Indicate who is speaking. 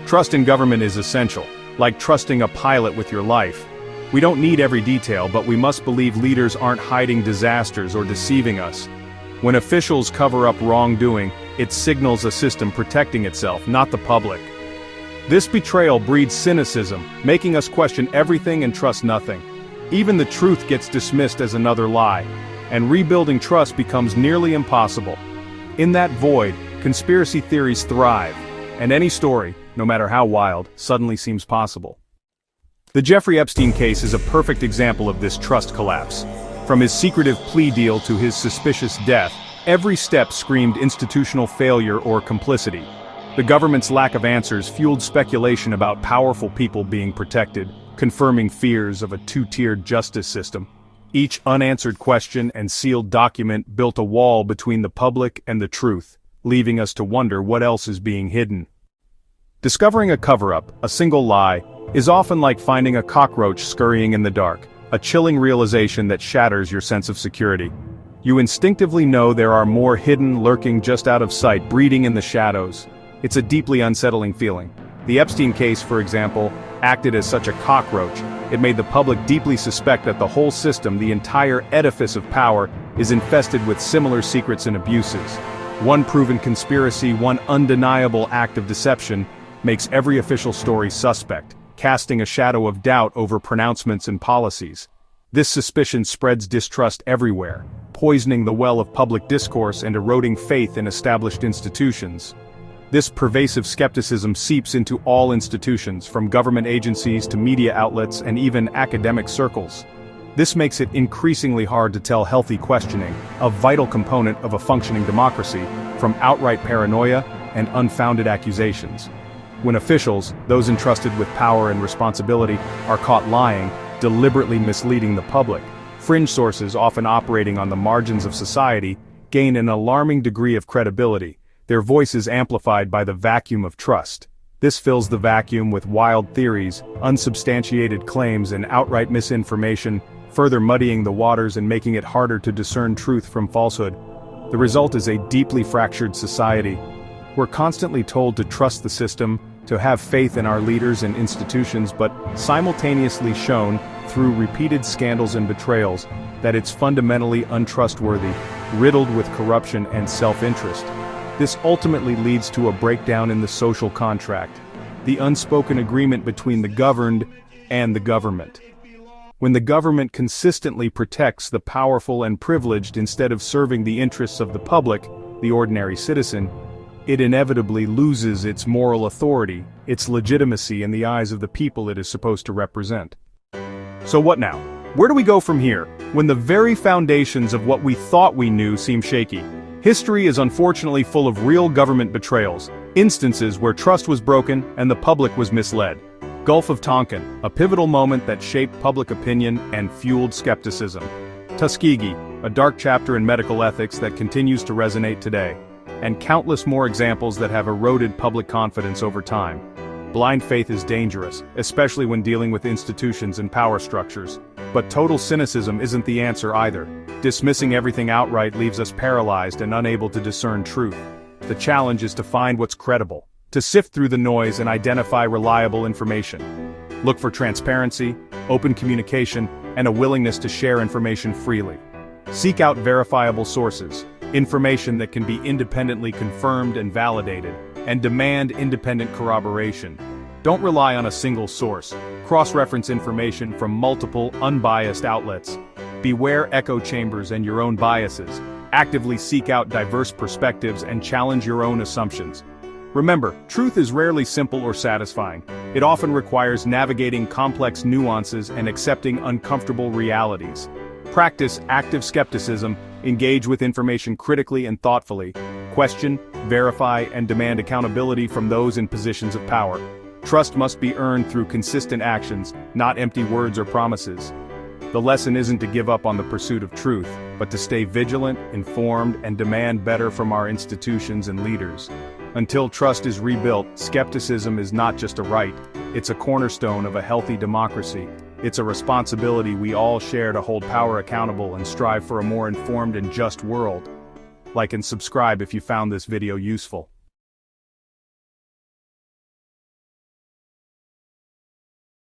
Speaker 1: Trust in government is essential, like trusting a pilot with your life. We don't need every detail, but we must believe leaders aren't hiding disasters or deceiving us. When officials cover up wrongdoing, it signals a system protecting itself, not the public. This betrayal breeds cynicism, making us question everything and trust nothing. Even the truth gets dismissed as another lie, and rebuilding trust becomes nearly impossible. In that void, conspiracy theories thrive, and any story, no matter how wild, suddenly seems possible. The Jeffrey Epstein case is a perfect example of this trust collapse. From his secretive plea deal to his suspicious death, every step screamed institutional failure or complicity. The government's lack of answers fueled speculation about powerful people being protected, confirming fears of a two-tiered justice system. Each unanswered question and sealed document built a wall between the public and the truth, leaving us to wonder what else is being hidden. Discovering a cover-up, a single lie, is often like finding a cockroach scurrying in the dark, a chilling realization that shatters your sense of security. You instinctively know there are more hidden, lurking just out of sight, breeding in the shadows. It's a deeply unsettling feeling. The Epstein case, for example, acted as such a cockroach. It made the public deeply suspect that the whole system, the entire edifice of power, is infested with similar secrets and abuses. One proven conspiracy, one undeniable act of deception, makes every official story suspect, casting a shadow of doubt over pronouncements and policies. This suspicion spreads distrust everywhere, poisoning the well of public discourse and eroding faith in established institutions. This pervasive skepticism seeps into all institutions, from government agencies to media outlets and even academic circles. This makes it increasingly hard to tell healthy questioning, a vital component of a functioning democracy, from outright paranoia and unfounded accusations. When officials, those entrusted with power and responsibility, are caught lying, deliberately misleading the public, fringe sources often operating on the margins of society gain an alarming degree of credibility, their voices amplified by the vacuum of trust. This fills the vacuum with wild theories, unsubstantiated claims, and outright misinformation, further muddying the waters and making it harder to discern truth from falsehood. The result is a deeply fractured society. We're constantly told to trust the system, to have faith in our leaders and institutions, but simultaneously shown, through repeated scandals and betrayals, that it's fundamentally untrustworthy, riddled with corruption and self-interest. This ultimately leads to a breakdown in the social contract, the unspoken agreement between the governed and the government. When the government consistently protects the powerful and privileged instead of serving the interests of the public, the ordinary citizen, it inevitably loses its moral authority, its legitimacy in the eyes of the people it is supposed to represent. So what now? Where do we go from here, when the very foundations of what we thought we knew seem shaky? History is unfortunately full of real government betrayals, instances where trust was broken and the public was misled. Gulf of Tonkin, a pivotal moment that shaped public opinion and fueled skepticism. Tuskegee, a dark chapter in medical ethics that continues to resonate today. And countless more examples that have eroded public confidence over time. Blind faith is dangerous, especially when dealing with institutions and power structures. But total cynicism isn't the answer either. Dismissing everything outright leaves us paralyzed and unable to discern truth. The challenge is to find what's credible, to sift through the noise and identify reliable information. Look for transparency, open communication, and a willingness to share information freely. Seek out verifiable sources, information that can be independently confirmed and validated, and demand independent corroboration. Don't rely on a single source. Cross-reference information from multiple, unbiased outlets. Beware echo chambers and your own biases. Actively seek out diverse perspectives and challenge your own assumptions. Remember, truth is rarely simple or satisfying. It often requires navigating complex nuances and accepting uncomfortable realities. Practice active skepticism, engage with information critically and thoughtfully, question, verify, and demand accountability from those in positions of power. Trust must be earned through consistent actions, not empty words or promises. The lesson isn't to give up on the pursuit of truth, but to stay vigilant, informed, and demand better from our institutions and leaders. Until trust is rebuilt, skepticism is not just a right, it's a cornerstone of a healthy democracy. It's a responsibility we all share to hold power accountable and strive for a more informed and just world. Like and subscribe if you found this video useful.